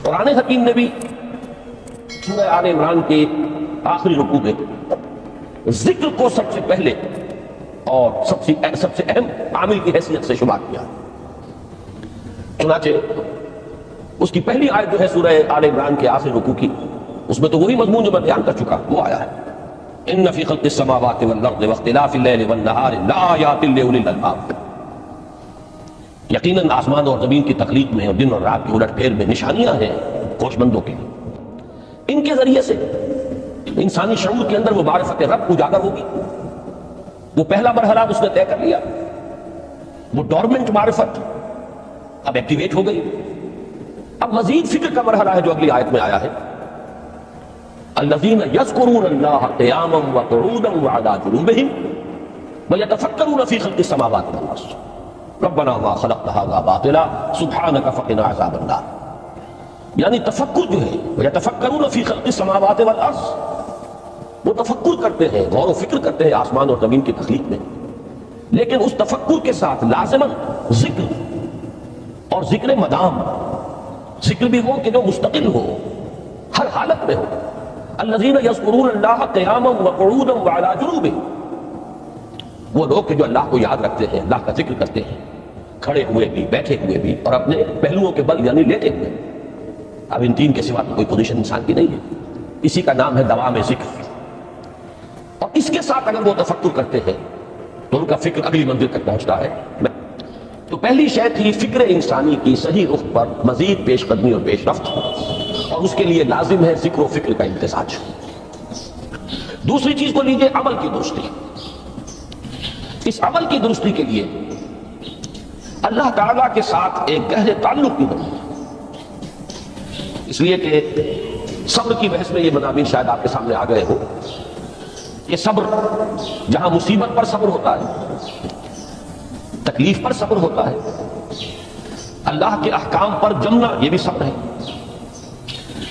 قرآن حکیم نے بھی سورہ آل عمران کے آخری رکوع میں ذکر کو سب سے پہلے اور سب سے اہم عامل کی حیثیت سے شمار کیا. چنانچہ اس کی پہلی آیت جو ہے سورہ آل عمران کے آخری رکوع کی، اس میں تو وہی مضمون جو میں بیان کر چکا وہ آیا ہے، ان فی خلق السماوات والارض واختلاف اللیل والنہار لآیات لأولی الالباب. یقیناً آسمان اور زمین کی تخلیق میں اور دن اور رات کی الٹ پھیر میں نشانیاں ہیں ہوش مندوں کے لیے. ان کے ذریعے سے انسانی شعور کے اندر وہ معرفت رب اجاگر ہوگی. وہ پہلا مرحلہ اس نے طے کر لیا، وہ ڈورمنٹ معرفت اب ایکٹیویٹ ہو گئی. اب مزید فکر کا مرحلہ ہے جو اگلی آیت میں آیا ہے، الذین یذکرون اللہ قیاما وقعودا وعلی جنوبہم ویتفکرون فی خلق السماوات والارض ربنا ما خلقت ھذا باطلا سبحانک فقنا عذاب النار. یعنی تفکر جو ہے ویتفکرون فی خلق السماوات والارض، وہ تفکر کرتے ہیں، غور و فکر کرتے ہیں آسمان اور زمین کی تخلیق میں، لیکن اس تفکر کے ساتھ لازماً ذکر اور ذکر مدام، ذکر بھی ہو کہ جو مستقل ہو، ہر حالت میں ہو. الذین یذکرون اللہ قیاما وقعودا وعلی جنوبہم، وہ لوگ کہ جو اللہ کو یاد رکھتے ہیں، اللہ کا ذکر کرتے ہیں، کھڑے ہوئے بھی، بیٹھے ہوئے بھی، اور اپنے پہلوؤں کے بل یعنی لیٹے ہوئے. اب ان تین کے سوا کوئی پوزیشن انسان کی نہیں ہے، اسی کا نام ہے دوام ذکر. اور اس کے ساتھ اگر وہ تفکر کرتے ہیں تو ان کا فکر اگلی منزل تک پہنچتا ہے. تو پہلی شے تھی فکر انسانی کی صحیح رخ پر مزید پیش قدمی اور پیش رفت، اور اس کے لیے لازم ہے ذکر و فکر کا امتزاج. دوسری چیز کو لیجیے عمل کی درستی. اس عمل کی درستی کے لیے اللہ تعالیٰ کے ساتھ ایک گہرے تعلق کی ضرورت ہے. اس لیے کہ صبر کی بحث میں یہ مضامین شاید آپ کے سامنے آ گئے ہو کہ صبر جہاں مصیبت پر صبر ہوتا ہے، تکلیف پر صبر ہوتا ہے، اللہ کے احکام پر جمنا یہ بھی صبر ہے،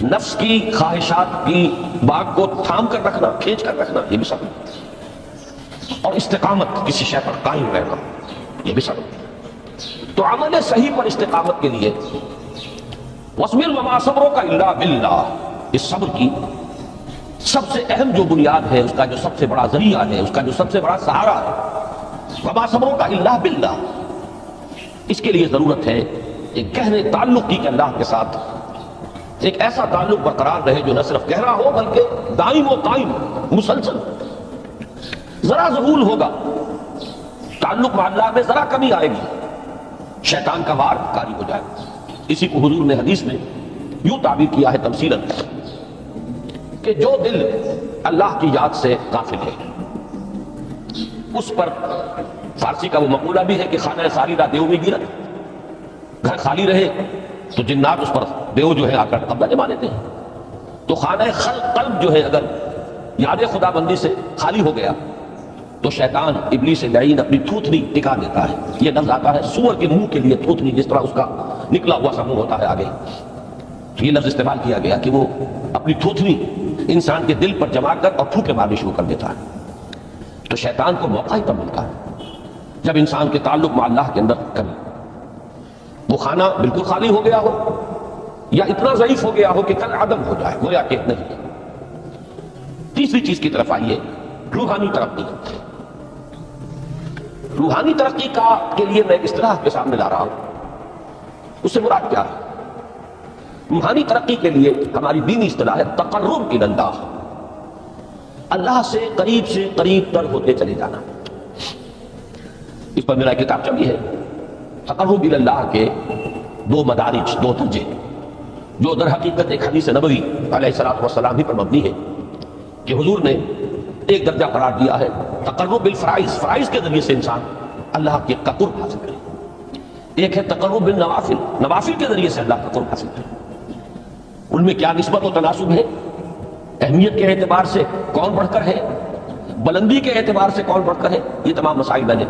نفس کی خواہشات کی باغ کو تھام کر رکھنا، کھینچ کر رکھنا یہ بھی صبر ہے، اور استقامت کسی شے پر قائم رہنا یہ بھی صبر ہے. تو عمل صحیح پر استقامت کے لیے وَاصْبِرْ وَمَا صَبْرُكَ إِلَّا بِاللَّهِ، اس صبر کی سب سے اہم جو بنیاد ہے، اس کا جو سب سے بڑا ذریعہ ہے، اس کا جو سب سے بڑا سہارا ہے، وَمَا صَبْرُكَ إِلَّا بِاللَّهِ. اس کے لیے ضرورت ہے ایک گہرے تعلق کی کہ اللہ کے ساتھ ایک ایسا تعلق برقرار رہے جو نہ صرف گہرا ہو بلکہ دائم و قائم مسلسل. ذرا ذہول ہوگا تعلق مع اللہ میں، ذرا کمی آئے گی، شیطان کا وار کاری ہو جائے گا. اسی کو حضور نے حدیث میں یوں تعبیر کیا ہے تمثیلاً کہ جو دل اللہ کی یاد سے غافل ہے اس پر، فارسی کا وہ مقولہ بھی ہے کہ خانہ ساری را دیو میں گیرت، گھر خالی رہے تو جنات اس پر دیو جو ہے آ کر قبضہ جما لیتے ہیں. تو خانہ قلب جو ہے اگر یاد خدا بندی سے خالی ہو گیا تو شیطان ابلیس لعین اپنی تھوتنی ٹکا دیتا ہے. یہ لفظ آتا ہے سور کے منہ کے لیے تھوتنی، جس طرح اس کا نکلا ہوا سا منہ ہوتا ہے آگے، تو یہ لفظ استعمال کیا گیا کہ وہ اپنی تھوتنی انسان کے دل پر جما کر اور پھوکے مارنی شروع کر دیتا ہے. تو شیطان کو موقع ہی تب ملتا ہے جب انسان کے تعلق مع اللہ کے اندر کمی، وہ خانہ بالکل خالی ہو گیا ہو یا اتنا ضعیف ہو گیا ہو کہ کل عدم ہو جائے، گویا کہ نہیں. تیسری چیز کی طرف آئیے، روحانی ترقی. روحانی ترقی کے لیے میں ایک اصطلاح کے سامنے لا رہا ہوں، اس سے مراد کیا ہے؟ روحانی ترقی کے لیے ہماری دینی اصطلاح ہے تقرب الی اللہ، اللہ سے قریب تر ہوتے چلے جانا. اس پر میرا کتاب چلی ہے تقرب الی اللہ کے دو مدارج، دو درجے، جو در حقیقت ایک حدیث نبوی علیہ الصلوۃ والسلام ہی پر مبنی ہے کہ حضور نے ایک درجہ قرار دیا ہے تقرب بالفرائض، فرائض کے ذریعے سے انسان اللہ کے قرب حاصل کرے. ایک ہے تقرب بالنوافل، نوافل کے ذریعے سے اللہ کا قرب حاصل کرے. ان میں کیا نسبت و تناسب ہے، اہمیت کے اعتبار سے کون بڑھ کر ہے، بلندی کے اعتبار سے کون بڑھ کر ہے، یہ تمام مسائل میں نے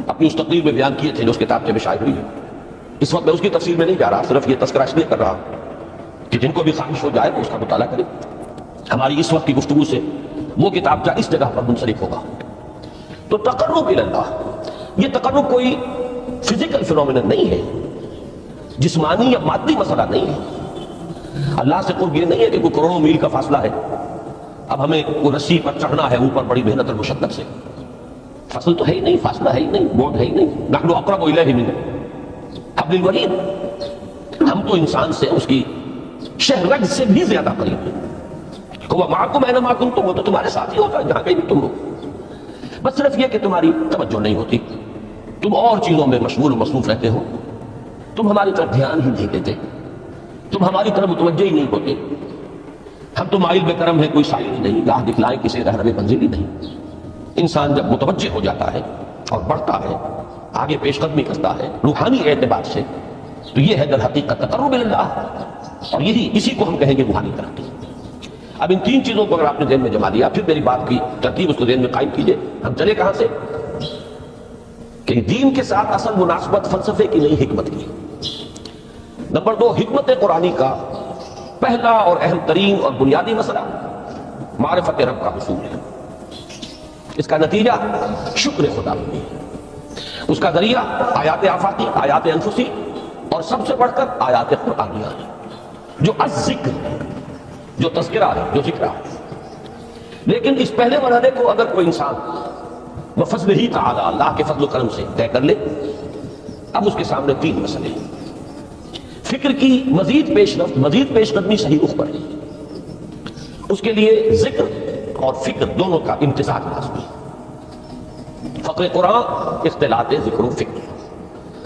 اپنی اس تقریر میں بیان کیے تھے جو اس کتاب سے شائع ہوئی ہے. اس وقت میں اس کی تفصیل میں نہیں جا رہا، صرف یہ تذکرہ اس لیے کر رہا ہوں کہ جن کو بھی خواہش ہو جائے وہ اس کا مطالعہ کرے. ہماری اس وقت کی گفتگو سے وہ کتاب جا اس جگہ پر منسلک ہوگا. تو تقرب الی اللہ، یہ تقرب کوئی فزیکل فینومینن نہیں ہے، جسمانی یا مادی مسئلہ نہیں ہے. اللہ سے قرب یہ نہیں ہے کہ کوئی کروڑوں میل کا فاصلہ ہے، اب ہمیں وہ رسی پر چڑھنا ہے اوپر بڑی محنت اور مشقت سے، فصل تو ہے ہی نہیں، فاصلہ ہے ہی نہیں، بورڈ ہے ہی نہیں، نحن اقرب الیہ من حبل الورید، ہم تو انسان سے اس کی شہرگ سے بھی زیادہ قریب ہیں۔ وہ معکم اینما کنتم، وہ تو تمہارے ساتھ ہی ہوتا ہے جہاں کہیں بھی تم ہو، بس صرف یہ کہ تمہاری توجہ نہیں ہوتی، تم اور چیزوں میں مشغول و مصروف رہتے ہو، تم ہماری طرف دھیان ہی نہیں دیتے، تم ہماری طرف متوجہ ہی نہیں ہوتے۔ ہم تو مائل بے کرم ہے، کوئی سائل ہی نہیں، راہ دکھلائے کسی رہنم منزل ہی نہیں۔ انسان جب متوجہ ہو جاتا ہے اور بڑھتا ہے، آگے پیش قدمی کرتا ہے روحانی اعتبار سے، تو یہ ہے در حقیقت تقرب اللہ، اور اسی کو ہم کہیں گے روحانی ترقی۔ اب ان تین چیزوں کو اگر آپ نے ذہن میں جما دیا، پھر میری بات کی ترتیب اس کو ذہن میں قائم کیجئے، ہم چلے کہاں سے؟ کہ دین کے ساتھ اصل مناسبت فلسفے کی نہیں، حکمت کی۔ نمبر 2، حکمت قرآنی کا پہلا اور اہم ترین اور بنیادی مسئلہ معرفت رب کا حصول ہے، اس کا نتیجہ شکر خدا ہے، اس کا ذریعہ آیات آفاقی، آیات انفسی، اور سب سے بڑھ کر آیات قرآنیہ ہے، جو الذکر ہے، جو تذکرہ ہے، جو ذکر ہے۔ لیکن اس پہلے مرحلے کو اگر کوئی انسان بفضل ہی تعالی، اللہ کے فضل و کرم سے طے کر لے، اب اس کے سامنے تین مسئلے ہیں۔ فکر کی مزید پیش رفت، مزید پیش قدمی صحیح رخ پر ہے، اس کے لیے ذکر اور فکر دونوں کا امتزاج لازمی ہے۔ فقر قرآن اختلاط ذکر و فکر۔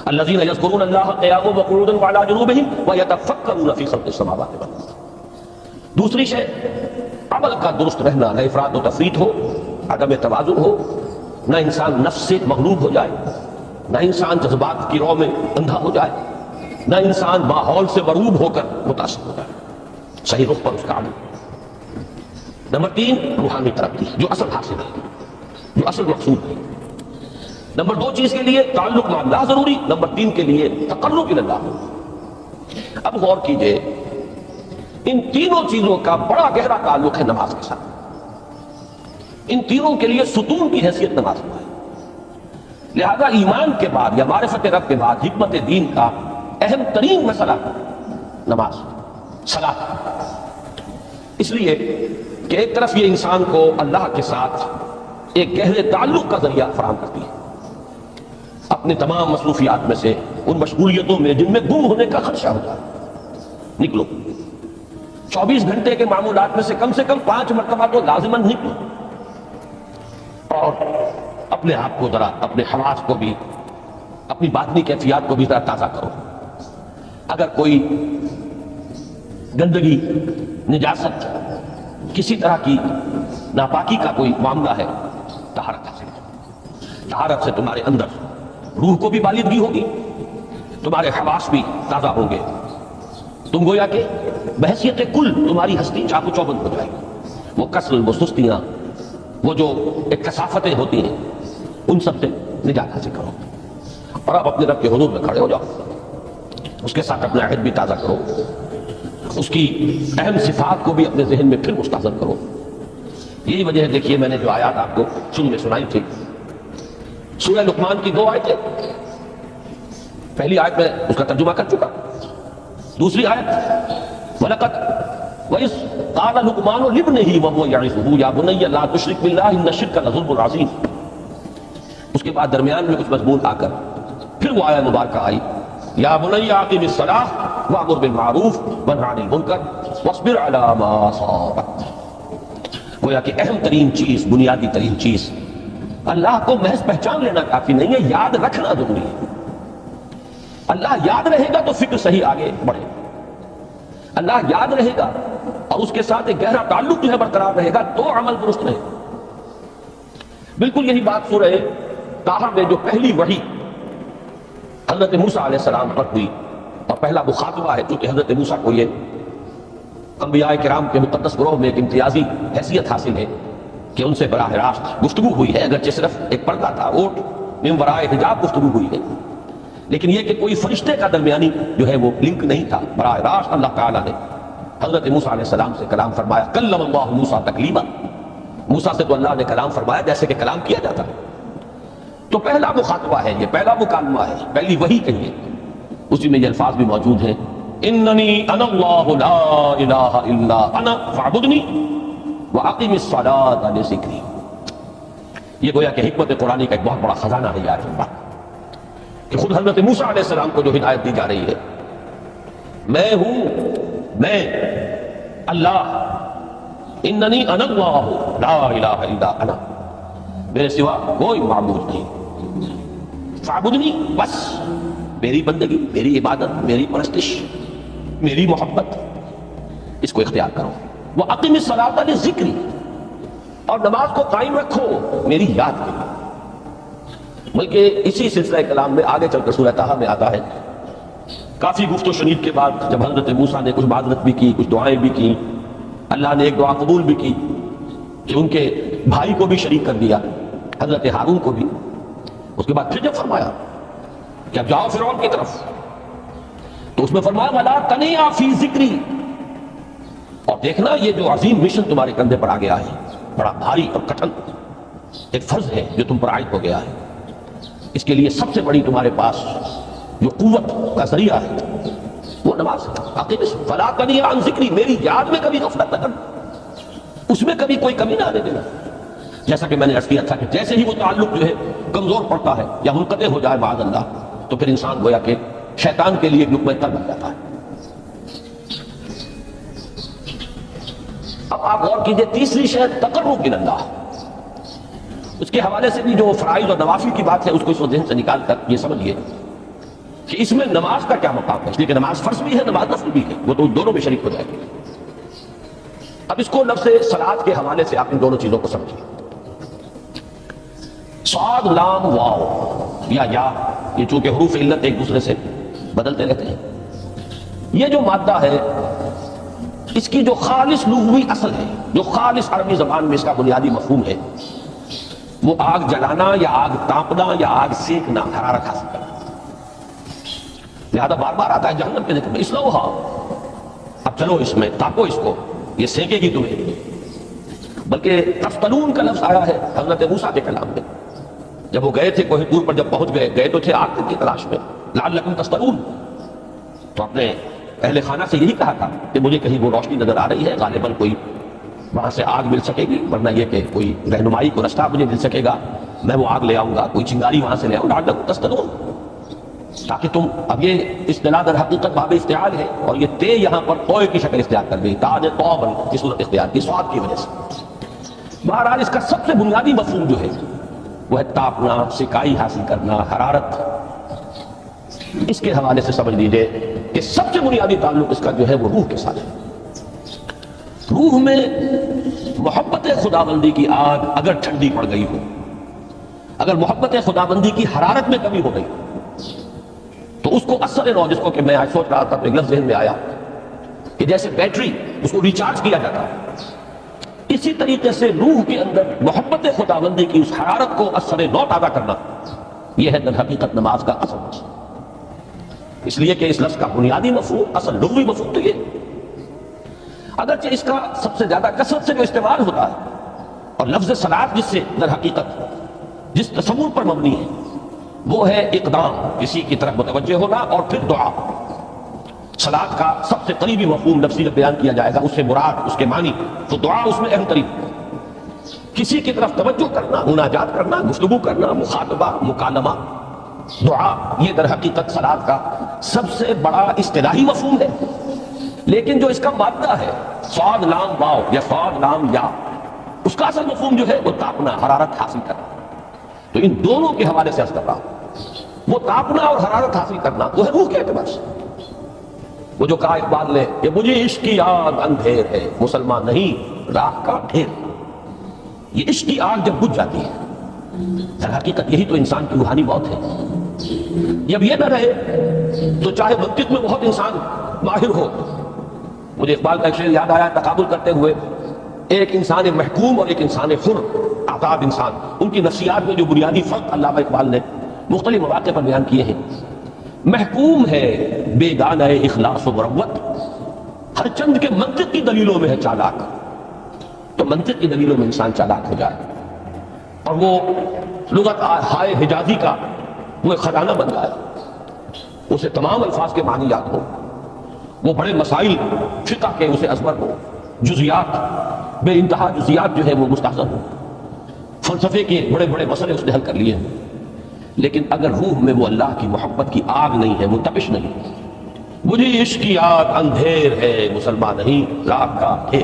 الذین یذکرون اللہ قیاما وقعودا وعلی جنوبہم ویتفکرون فی خلق السماوات والارض۔ دوسری شے عمل کا درست رہنا، نہ افراط و تفریط ہو، عدم توازن ہو، نہ انسان نفس سے مغلوب ہو جائے، نہ انسان جذبات کی رو میں اندھا ہو جائے، نہ انسان ماحول سے مرعوب ہو کر متاثر ہو جائے، صحیح رخ پر اس کا عمل۔ نمبر 3، روحانی ترقی، جو اصل حاصل ہے، جو اصل مقصود ہے۔ نمبر 2 چیز کے لیے تعلق مع اللہ ضروری، نمبر 3 کے لیے تقرب الی اللہ۔ اب غور کیجئے، ان تینوں چیزوں کا بڑا گہرا تعلق ہے نماز کے ساتھ، ان تینوں کے لیے ستون کی حیثیت نماز ہے۔ لہذا ایمان کے بعد یا معرفت رب کے بعد حکمت دین کا اہم ترین مسئلہ نماز، صلاۃ، اس لیے کہ ایک طرف یہ انسان کو اللہ کے ساتھ ایک گہرے تعلق کا ذریعہ فراہم کرتی ہے، اپنے تمام مصروفیات میں سے، ان مشغولیتوں میں جن میں گم ہونے کا خدشہ ہوتا ہے، نکلو 24 گھنٹے کے معمولات میں سے کم 5 مرتبہ تو لازماً نکلو، اور اپنے آپ کو ذرا، اپنے حواس کو بھی، اپنی باطنی کیفیات کو بھی ذرا تازہ کرو۔ اگر کوئی گندگی، نجاست، کسی طرح کی ناپاکی کا کوئی معاملہ ہے، طہارت حاصل کرو۔ طہارت سے تمہارے اندر روح کو بھی بالغگی ہوگی، تمہارے حواس بھی تازہ ہوں گے، تم گویا کہ بحیثیت کل تمہاری ہستی چاق و چوبند ہو جائے گی۔ وہ کسل، وہ سستیاں، وہ جو ایک کثافتیں ہوتی ہیں، ان سب سے نجات حاصل کرو، اور اب اپنے رب کے حضور میں کھڑے ہو جاؤ، اس کے ساتھ اپنا عہد بھی تازہ کرو، اس کی اہم صفات کو بھی اپنے ذہن میں پھر مستحضر کرو۔ یہی وجہ ہے، دیکھیے میں نے جو آیات آپ کو شروع میں سنائی تھی، سورہ لقمان کی 2 آیتیں، پہلی آیت میں اس کا ترجمہ کر چکا، دوسری آیت وَلَقَدْ وَإِذْ قَالَ لُقْمَانُ لِابْنِهِ وَهُوَ يَعِظُهُ يَا بُنَيَّ لَا تُشْرِكْ بِاللَّهِ إِنَّ الشِّرْكَ لَظُلْمٌ عَظِيمٌ۔ اس کے بعد درمیان میں کچھ مضمون آ کر پھر وہ آیت مبارکہ آئی، یا بنی اقم الصلاۃ وامر بالمعروف وانہ عن المنکر واصبر علی ما اصابک۔ گویا کہ اہم ترین چیز، بنیادی ترین چیز، اللہ کو محض پہچان لینا کافی نہیں ہے، یاد رکھنا ضروری ہے۔ اللہ یاد رہے گا تو فکر صحیح آگے بڑھے، اللہ یاد رہے گا اور اس کے ساتھ ایک گہرا تعلق جو ہے برقرار رہے گا تو عمل درست رہے گا۔ بالکل یہی بات سورہ طٰہٰ میں جو پہلی وحی حضرت موسیٰ علیہ السلام پر ہوئی، اور پہلا مخاطبہ ہے، چونکہ حضرت موسیٰ کو یہ انبیاء کرام کے مقدس گروہ میں ایک امتیازی حیثیت حاصل ہے کہ ان سے براہ راست گفتگو ہوئی ہے، اگرچہ صرف ایک پردہ تھا، اوٹ من ورائے حجاب گفتگو ہوئی ہے، لیکن یہ کہ کوئی فرشتے کا درمیانی جو ہے وہ لنک نہیں تھا، براہ راست اللہ تعالیٰ نے حضرت موسیٰ علیہ السلام سے کلام فرمایا۔ کلم اللہ موسیٰ تکلیما، موسیٰ سے تو اللہ نے کلام فرمایا جیسے کہ کلام کیا جاتا ہے۔ تو پہلا مخاطبہ ہے، یہ پہلا مکالمہ ہے، پہلی وحی کہیے، اسی میں یہ الفاظ بھی موجود ہیں، اننی انا اللہ لا الہ الا انا فاعبدنی واقم الصلاۃ لذکری. یہ گویا کہ حکمت قرآنی کا ایک بہت بڑا خزانہ ہے یہ آیت مبارکہ کہ خود حضرت موسیٰ علیہ السلام کو جو ہدایت دی جا رہی ہے، میں ہوں، میں اللہ، اننی انا اللہ لا الہ الا انا، میرے سوا کوئی معبود نہیں، فاعبدنی، بس میری بندگی، میری عبادت، میری پرستش، میری محبت، اس کو اختیار کرو. وَأَقِمِ الصَّلَاةَ لِذِكْرِي، اور نماز کو قائم رکھو میری یاد کے لیے. بلکہ اسی سلسلہ کلام میں آگے چل کر سورہ طٰہٰ میں آتا ہے، کافی گفت و شنید کے بعد جب حضرت موسیٰ نے کچھ معذرت بھی کی، کچھ دعائیں بھی کی، اللہ نے ایک دعا قبول بھی کی کہ ان کے بھائی کو بھی شریک کر دیا، حضرت ہارون کو بھی. اس کے بعد پھر جب فرمایا کہ اب جاؤ فرعون کی طرف، تو اس میں فرمایا وَلَا تَنِيَا فِي ذِكْرِي، اور دیکھنا یہ جو عظیم مشن تمہارے کندھے پر آ گیا ہے، بڑا بھاری اور کٹھن ایک فرض ہے جو تم پر عائد ہو گیا ہے، اس کے لیے سب سے بڑی تمہارے پاس جو قوت کا ذریعہ ہے وہ نماز ہے. فَلَا تَنِيَا عَن ذِكْرِي، میری یاد میں کبھی غفلت نہ کرنا، اس میں کبھی کوئی کمی نہ آنے دینا. جیسا کہ میں نے عرض کیا تھا کہ جیسے ہی وہ تعلق جو ہے کمزور پڑتا ہے یا منقطع ہو جائے معاذ اللہ، تو پھر انسان گویا کہ شیطان کے لیے ایک لقمہ تر بن جاتا ہے. اب آپ غور کیجئے، تیسری شے تقرب الی اللہ، اس کے حوالے سے بھی جو فرائض اور نوافل کی بات ہے اس کو اس ذہن سے نکال کر یہ سمجھیے کہ اس میں نماز کا کیا مقام ہے، اس لیے کہ نماز فرض بھی ہے، نماز نفل بھی ہے، وہ تو دونوں میں شریک ہو جائے گی. اب اس کو لفظ صلاۃ کے حوالے سے آپ ان دونوں چیزوں کو سمجھیے. صاد لام واو یا یہ چونکہ حروف علت ایک دوسرے سے بدلتے رہتے ہیں، یہ جو مادہ ہے اس کی جو خالص لغوی اصل ہے، جو خالص عربی زبان میں اس کا بنیادی مفہوم ہے، وہ آگ جلانا یا آگ تاپنا یا آگ سینکنا، حرارت حاصل کرنا. لہذا بار بار آتا ہے جہنم کے ذکر میں، اسلوہا، اب چلو اس میں تاپو اس کو، یہ سینکے گی تمہیں. بلکہ تفتنون کا لفظ آیا ہے حضرت موسیٰ کے کلام میں، جب وہ گئے تھے کوہ طور پر، جب پہنچ گئے تو تھے آگ کی تلاش میں، لعلکم تستنون، تو اپنے اہل خانہ سے یہی کہا تھا کہ مجھے کہیں وہ روشنی نظر آ رہی ہے، غالباً کوئی وہاں سے آگ مل سکے گی، ورنہ یہ کہ کوئی رہنمائی کو رستہ مجھے مل سکے گا، میں وہ آگ لے آؤں گا، کوئی چنگاری وہاں سے لے آؤں، لعلکم تستنون، تاکہ تم، اب یہ اصطلاح در حقیقت باب استعال ہے، اور یہ تے یہاں پر قوے کی شکل اختیار کر گئی، تاج طوبن کی صورت اختیار کی سواد کی وجہ سے. بہرحال اس کا سب سے بنیادی مفہوم جو ہے وہ ہے تاپنا، سکائی حاصل کرنا، حرارت. اس کے حوالے سے سمجھ لیجئے کہ سب سے بنیادی تعلق اس کا جو ہے وہ روح کے ساتھ ہے. روح میں محبت خداوندی کی آگ اگر ٹھنڈی پڑ گئی ہو، اگر محبت خداوندی کی حرارت میں کمی ہو گئی تو اس کو اثر نو، جس کو کہ میں آج سوچ رہا تھا تو ایک لفظ ذہن میں آیا کہ جیسے بیٹری اس کو ریچارج کیا جاتا ہے، اسی طریقے سے روح کے اندر محبت خداوندی کی اس حرارت کو اثر نو تازہ کرنا، یہ ہے در حقیقت نماز کا اصل مقصد. اس لیے کہ اس لفظ کا بنیادی مفہوم، اصل لغوی مفہوم تو یہ، اگرچہ اس کا سب سے زیادہ کثرت سے جو استعمال ہوتا ہے، اور لفظ صلاۃ جس سے در حقیقت جس تصور پر مبنی ہے وہ ہے اقدام، کسی کی طرف متوجہ ہونا، اور پھر دعا. صلاۃ کا سب سے قریبی مفہوم لفظی بیان کیا جائے گا، اس سے مراد، اس کے معنی تو دعا اس میں اہم ترین، کسی کی طرف توجہ کرنا، مناجات کرنا، گفتگو کرنا، مخاطبہ، مکالمہ، دعا، یہ در حقیقت صلاۃ کا سب سے بڑا اصطلاحی مفہوم ہے. لیکن جو اس کا مادہ ہے صاد لام واو یا صاد لام یا، اس کا اصل مفہوم جو ہے وہ تاپنا، حرارت حاصل کرنا. تو ان دونوں کے حوالے سے عرض کر رہا ہوں، وہ تاپنا اور حرارت حاصل کرنا وہ ہے روح کے اعتبار سے. وہ جو کہا اقبال نے کہ مجھے عشق کی آگ اندھیر ہے، مسلمان نہیں راہ کا ڈھیر. یہ عشق کی آگ جب بجھ جاتی ہے، در حقیقت یہی تو انسان کی روحانی موت ہے. جب یہ نہ رہے تو چاہے منطق میں بہت انسان ماہر ہو. مجھے اقبال کا ایک شعر یاد آیا تقابل کرتے ہوئے، ایک انسان محکوم اور ایک انسان حر، آزاد انسان، ان کی نفسیات میں جو بنیادی فرق علامہ اقبال نے مختلف مواقع پر بیان کیے ہیں. محکوم ہے بیگانہ اخلاص و مروت، ہر چند کے منطق کی دلیلوں میں ہے چالاک. تو منطق کی دلیلوں میں انسان چالاک ہو جائے اور وہ لغت ہائے حجازی کا وہ ایک خزانہ بن جائے، اسے تمام الفاظ کے معنی یاد ہو، وہ بڑے مسائل فقہ کے اسے ازبر ہو، جزیات بے انتہا جزیات جو ہے وہ مستحضر ہو، فلسفے کے بڑے بڑے مسئلے اس نے حل کر لیے ہیں، لیکن اگر روح میں وہ اللہ کی محبت کی آگ نہیں ہے، وہ تپش نہیں، مجھے عشق کی آگ اندھیر ہے مسلمان نہیں راگ کا ہے۔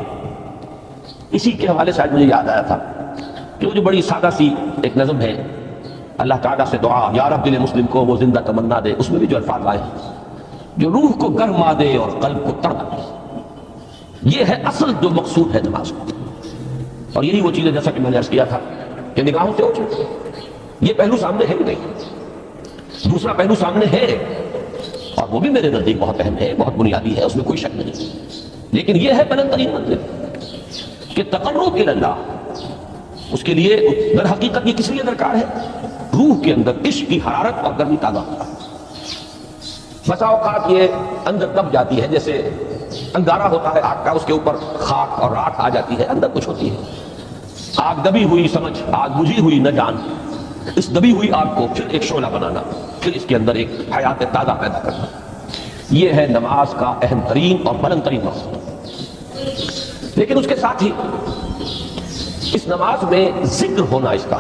اسی کے حوالے سے آج مجھے یاد آیا تھا کہ وہ جو بڑی سادہ سی ایک نظم ہے، اللہ تعالیٰ سے دعا یا رب دل مسلم کو وہ زندہ تمنا دے، اس میں بھی جو الفاظ آئے ہیں جو روح کو گرما دے اور قلب کو تڑپا دے، یہ ہے اصل جو مقصود ہے نماز کا۔ اور یہی وہ چیزیں جیسا کہ میں نے عرض کیا تھا کہ نگاہوں سے اوچھے، یہ پہلو سامنے ہے ہی نہیں، دوسرا پہلو سامنے ہے اور وہ بھی میرے نزدیک بہت اہم ہے، بہت بنیادی ہے، اس میں کوئی شک نہیں، لیکن یہ ہے بلند ترین منزل کہ تقرب الی اللہ، اس کے لیے در حقیقت یہ کس لیے درکار ہے؟ روح کے اندر عشق کی حرارت اور گرمی تازہ ہوتا ہے۔ بسا اوقات یہ اندر دب جاتی ہے، جیسے انگارہ ہوتا ہے آگ کا، اس کے اوپر خاک اور راکھ آ جاتی ہے، اندر کچھ ہوتی ہے، آگ دبی ہوئی سمجھ، آگ بجھی ہوئی نہ جان، اس دبی ہوئی آگ کو پھر ایک شعلہ بنانا، پھر اس کے اندر ایک حیات تازہ پیدا کرنا، یہ ہے نماز کا اہم ترین اور بلند ترین مقصد۔ لیکن اس کے ساتھ ہی اس نماز میں ذکر ہونا، اس کا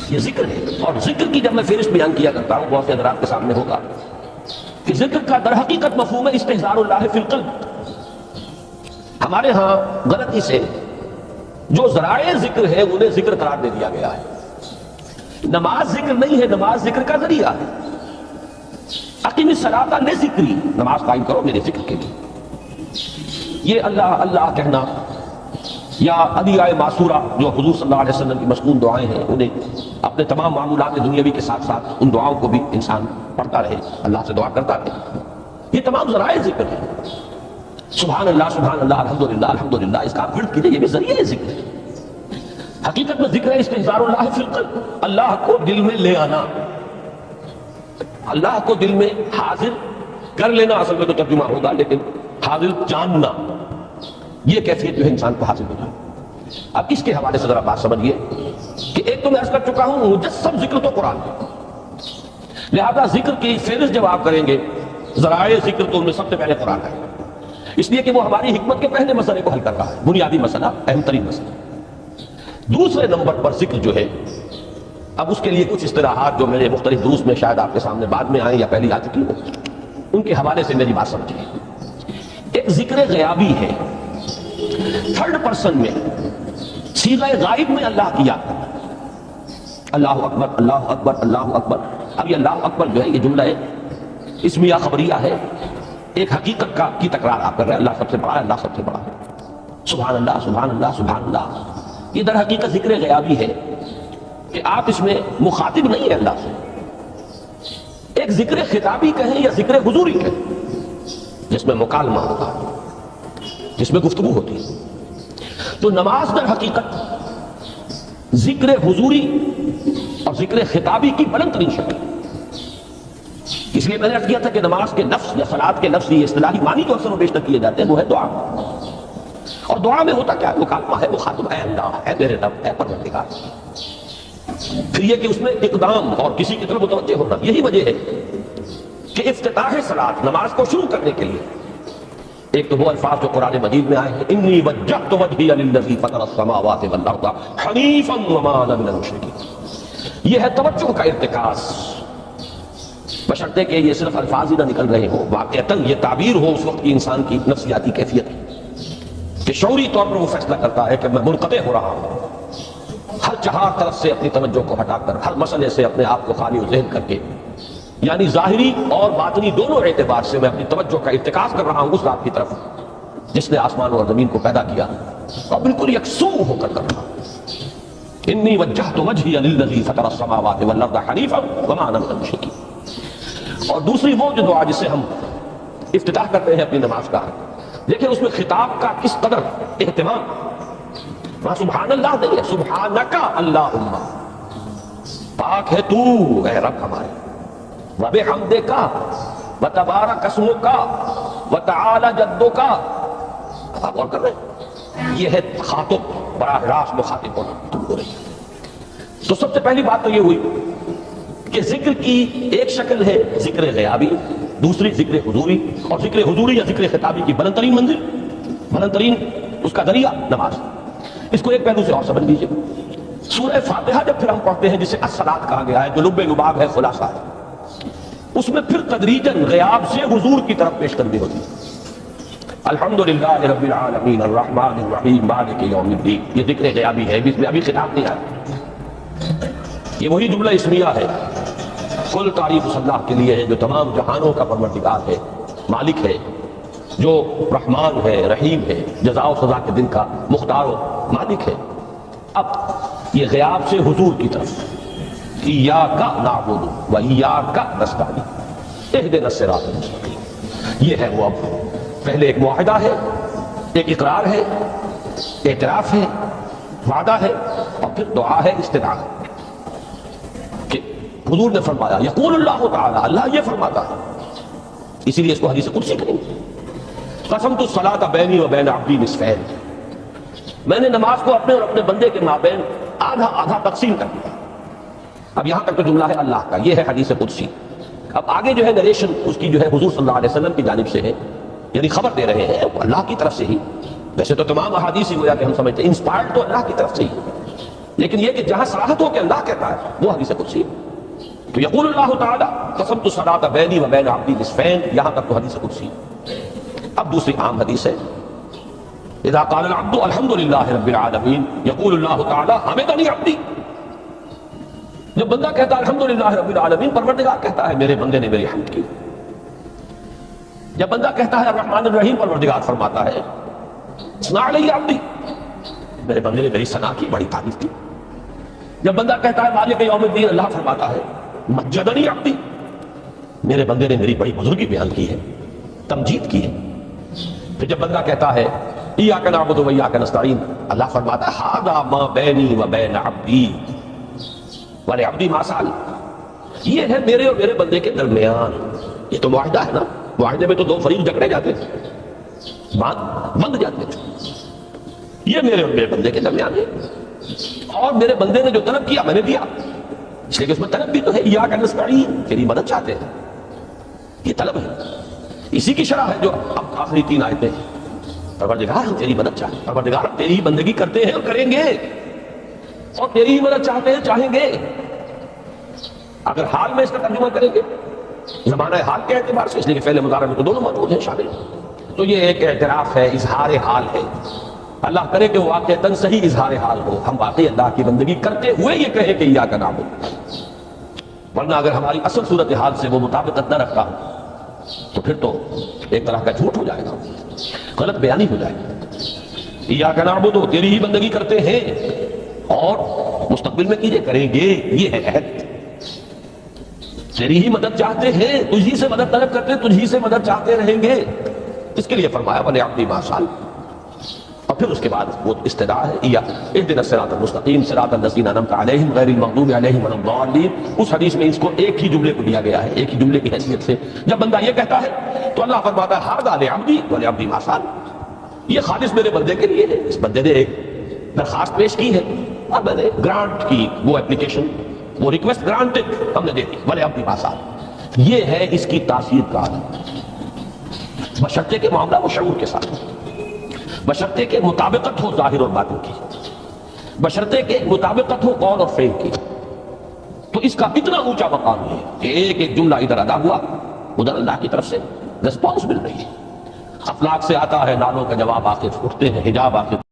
یہ ذکر ہے، اور ذکر کی جب میں فہرست بیان کیا کرتا ہوں بہت سے حضرات کے سامنے ہوگا کہ ذکر کا در حقیقت مفہوم ہے استحضار اللہ فی القلب۔ ہمارے ہاں غلطی سے جو ذرائع ذکر ہے انہیں ذکر قرار دے دیا گیا ہے۔ نماز ذکر نہیں ہے، نماز ذکر کا ذریعہ ہے۔ اقیم الصلاۃ لذکری، نماز قائم کرو میرے ذکر کے لیے۔ یہ اللہ اللہ کہنا یا ادعیاء معصورہ جو حضور صلی اللہ علیہ وسلم کی مسنون دعائیں ہیں، انہیں اپنے تمام معمولات دنیاوی کے ساتھ ساتھ ان دعاؤں کو بھی انسان پڑھتا رہے، اللہ سے دعا کرتا رہے، یہ تمام ذرائع ذکر ہیں۔ سبحان اللہ الحمدللہ الحمدللہ، اس کا آپ ورد کیجئے، یہ بھی ذریعہ ذکر ہے۔ حقیقت میں ذکر ہے استحضار اللہ فی القلب، اللہ کو دل میں لے آنا، اللہ کو دل میں حاضر کر لینا، اصل میں تو ترجمہ ہوگا، لیکن حاضر جاننا، یہ کیفیت جو ہے انسان کو حاصل ہو جائے۔ اب اس کے حوالے سے ذرا بات سمجھیے کہ ایک تو میں عرض کر چکا ہوں مجسم ذکر تو قرآن ہے، لہذا ذکر کی فہرست جب آپ کریں گے ذرائع ذکر تو ان میں سب سے پہلے قرآن ہے، اس لیے کہ وہ ہماری حکمت کے پہلے مسئلے کو حل کر رہا ہے، بنیادی مسئلہ، اہم ترین مسئلہ۔ دوسرے نمبر پر ذکر جو ہے، اب اس کے لیے کچھ اصطلاحات جو میرے مختلف دروس میں شاید آپ کے سامنے بعد میں آئیں یا پہلی آ چکی ہو، ان کے حوالے سے میری بات سمجھیے۔ ایک ذکر غیابی ہے، تھرڈ پرسن میں، صیغہ غائب میں اللہ کی یاد کرنا، اللہ اکبر اللہ اکبر اللہ اکبر۔ اب یہ اللہ اکبر جو ہے یہ جملہ ہے اسمیہ خبریہ ہے، ایک حقیقت کا کی تکرار آپ کر رہے ہیں، اللہ سب سے بڑا ہے، اللہ سب سے بڑا ہے، سبحان اللہ سبحان اللہ سبحان اللہ۔ یہ در حقیقت ذکر غیابی ہے کہ آپ اس میں مخاطب نہیں ہے اللہ سے، ایک ذکر خطابی کہیں یا ذکر حضوری کہیں، جس میں مکالمہ ہوتا ہے، جس میں گفتگو ہوتی ہے۔ تو نماز در حقیقت ذکر حضوری اور ذکر خطابی کی بلند ترین شکل، اس لیے میں نے عرض کیا تھا کہ نماز کے لفظ یا صلاۃ کے لفظ، یہ اصطلاحی معنی جو اکثر و بیشتر کیے جاتے ہیں وہ ہے دعا، اور دعا میں ہوتا کیا ہے؟ مکالمہ ہے، مخاطب ہے اللہ، ہے میرے رب، ہے پروردگار۔ پھر یہ کہ اس میں اقدام اور کسی کی طرف متوجہ ہونا، یہی وجہ ہے کہ افتتاح صلاۃ، نماز کو شروع کرنے کے لیے ایک تو وہ الفاظ جو قرآن مجید میں آئے ہیں، انی وجہت وجہی للذی فطر السماوات والارض حنیفا وما انا من المشرکین، یہ ہے توجہ کا ارتکاز، بشرطے کہ یہ صرف الفاظ ہی نہ نکل رہے ہوں، واقعتاً یہ تعبیر ہو اس وقت کی انسان کی نفسیاتی کیفیت کہ شعوری طور پر وہ فیصلہ کرتا ہے کہ میں منقطع ہو رہا ہوں، ہر چہار طرف سے اپنی توجہ کو ہٹا کر، ہر مسئلے سے اپنے آپ کو خالی و ذہن کر کے، یعنی ظاہری اور باطنی دونوں اعتبار سے میں اپنی توجہ کا ارتکاز کر رہا ہوں اس ذات کی طرف جس نے آسمان اور زمین کو پیدا کیا، اور بالکل یکسو ہو کر رہا ہوں۔ انی وجہت وجہی للذی فطر السماوات والارض حنیفا وما انا من المشرکین۔ اور دوسری وہ جو دعا جس سے ہم افتتاح کرتے ہیں اپنی نماز کا، دیکھیں اس میں خطاب کا کس قدر اہتمام، وہاں سبحان اللہ نہیں ہے، سبحانک اللہم، پاک ہے تو اے رب ہمارے، وَبِحَمْدِكَ وَتَبَارَكَ اسْمُكَ وَتَعَالَى جَدُّكَ۔ آپ اور کر رہے ہیں، یہ ہے خاطب، براہ راست مخاطب ہونا، تم ہو رہی ہے۔ تو سب سے پہلی بات تو یہ ہوئی کہ ذکر کی ایک شکل ہے ذکر غیابی، دوسری ذکر حضوری، اور ذکر حضوری یا ذکر خطابی کی بلند ترین منزل، بلند ترین اس کا ذریعہ نماز۔ اس کو ایک پہلو سے اور سمجھ لیجیے، سورہ فاتحہ جب پھر ہم پڑھتے ہیں جسے الصلاۃ کہا گیا ہے، جو لب لباب ہے، خلاصہ ہے، اس میں پھر تدریجاً غیاب سے حضور کی طرف پیش قدمی ہوتی ہے۔ الحمدللہ رب العالمین الرحمن الرحیم مالک یوم الدین، یہ ذکر غیابی ہے، اس میں ابھی خطاب نہیں آیا۔ یہ وہی جملہ اسمیہ ہے، کل تعریف اس اللہ کے لیے ہے جو تمام جہانوں کا پروردگار ہے، مالک ہے، جو رحمان ہے، رحیم ہے، جزا و سزا کے دن کا مختار و مالک ہے۔ اب یہ غیاب سے حضور کی طرف، ایاک نعبد و ایاک نستعین اہدنا الصراط المستقیم، یہ ہے وہ۔ اب پہلے ایک معاہدہ ہے، ایک اقرار ہے، اعتراف ہے، وعدہ ہے، اور پھر دعا ہے، استدعاء ہے کہ حضور نے فرمایا، یقول اللہ تعالی، اللہ یہ فرماتا ہے، اسی لیے اس کو حدیث قدسی کہیں گے، قسمت الصلاۃ بینی و بین عبدی نصفین، میں نے نماز کو اپنے اور اپنے بندے کے مابین آدھا آدھا تقسیم کر دیا۔ اب یہاں تک تو جملہ ہے اللہ کا، یہ ہے حدیث قدسی۔ اب آگے جو ہے نریشن اس کی جو ہے حضور صلی اللہ علیہ وسلم کی جانب سے ہے، یعنی خبر دے رہے ہیں وہ اللہ کی طرف سے ہی۔ ویسے تو تمام احادیث ہی گویا کہ ہم سمجھتے ہیں انسپائرڈ تو اللہ کی طرف سے ہی، لیکن یہ کہ جہاں صراحت ہو کہ اللہ کہتا ہے وہ حدیث قدسی۔ تو یقول اللہ تعالی قسمت الصلاۃ بینی و بین عبدی نصفین، یہاں تک تو حدیث قدسی۔ اب دوسری عام حدیث ہے، اذا قال العبد الحمدللہ رب العالمین یقول اللہ تعالی حمدنی عبدی، جب بندہ کہتا ہے الحمدللہ رب العالمین، پروردگار کہتا ہے میرے بندے نے میری حمد کی۔ جب بندہ کہتا ہے الرحمن الرحیم، پروردگار فرماتا ہے ثنا علی عبدی، میرے بندے نے میری ثنا کی، بڑی تعریف کی۔ جب بندہ کہتا ہے مالک یوم الدین، اللہ فرماتا ہے مجدنی عبدی، میرے بندے نے میری بڑی بزرگی بیان کی ہے، تمجید کی ہے۔ پھر جب بندہ کہتا ہے ایاک نعبد و ایاک نستعین، اللہ فرماتا ہے ھذا ما بینی و بین عبدی ولعبدی ما سأل، یہ ہے میرے اور میرے بندے کے درمیان۔ یہ تو معاہدہ ہے نا، معاہدے میں تو دو فریق جکڑے جاتے ہیں، بات بند جاتے ہیں، یہ میرے اور میرے بندے کے درمیان ہے، اور میرے بندے نے جو طلب کیا میں نے دیا، اس لیے کہ اس میں طلب بھی تو ہے، ایاک نستعین، تیری مدد چاہتے ہیں، یہ طلب ہے۔ اسی کی شرح ہے جو اب آخری تین آیتیں، پروردگار ہم تیری مدد چاہتے ہیں، پروردگار ہم تیری ہی بندگی کرتے ہیں اور کریں گے، اور تیری ہی مدد چاہتے ہیں، چاہیں گے۔ اگر حال میں اس کا ترجمہ کریں گے، زمانہ حال کے اعتبار سے، اس لیے کہ فعل مضارع میں تو دونوں موجود ہیں شامل، تو یہ ایک اعتراف ہے، اظہار حال ہے۔ اللہ کرے کہ وہ واقعتاً صحیح اظہار حال ہو، ہم واقعی اللہ کی بندگی کرتے ہوئے یہ کہیں کہ ایاک نعبد، ورنہ اگر ہماری اصل صورتحال سے وہ مطابقت نہ رکھتا تو پھر تو ایک طرح کا جھوٹ ہو جائے گا، غلط بیانی ہو جائے گی۔ ایاک نعبد، تیری ہی بندگی کرتے ہیں اور مستقبل میں کیجئے، کریں گے، یہ ہے عہد، تیری ہی مدد چاہتے ہیں، تجھی سے مدد طلب کرتے ہیں، تجھی سے مدد چاہتے رہیں گے، اس کے لیے فرمایا وَلِعَبْدِي مَا سَأَلَ، اور پھر اس کے بعد وہ استدعاء ہے اهدنا الصراط المستقیم صراط الذین انعمت علیہم غیر المغضوب علیہم ولا الضالین۔ اس حدیث میں اس کو ایک ہی جملے کو دیا گیا ہے، ایک ہی جملے کی حیثیت سے۔ جب بندہ یہ کہتا ہے تو اللہ فرماتا ہے ھذا لعبدی ولعبدی ما سأل، یہ خالص میرے بندے کے لیے ہے، اس بندے نے ایک درخواست پیش کی ہے اور میں نے گرانٹ کی، وہ اپلیکیشن، وہ ریکویسٹ گرانٹڈ ہم نے دے دی، ولعبدی ما سأل۔ یہ ہے اس کی تاثیر کا عالم، بشرطے کے معاملہ وہ شعور کے ساتھ، بشرطے کے مطابقت ہو ظاہر اور باطن کی، بشرطے کے مطابقت ہو قول اور فعل کی۔ تو اس کا اتنا اونچا مقام ہے کہ ایک ایک جملہ ادھر ادا ہوا، ادھر اللہ کی طرف سے رسپانس مل رہی ہے۔ افلاک سے آتا ہے نالوں کا جواب، آخر اٹھتے ہیں حجاب، آخر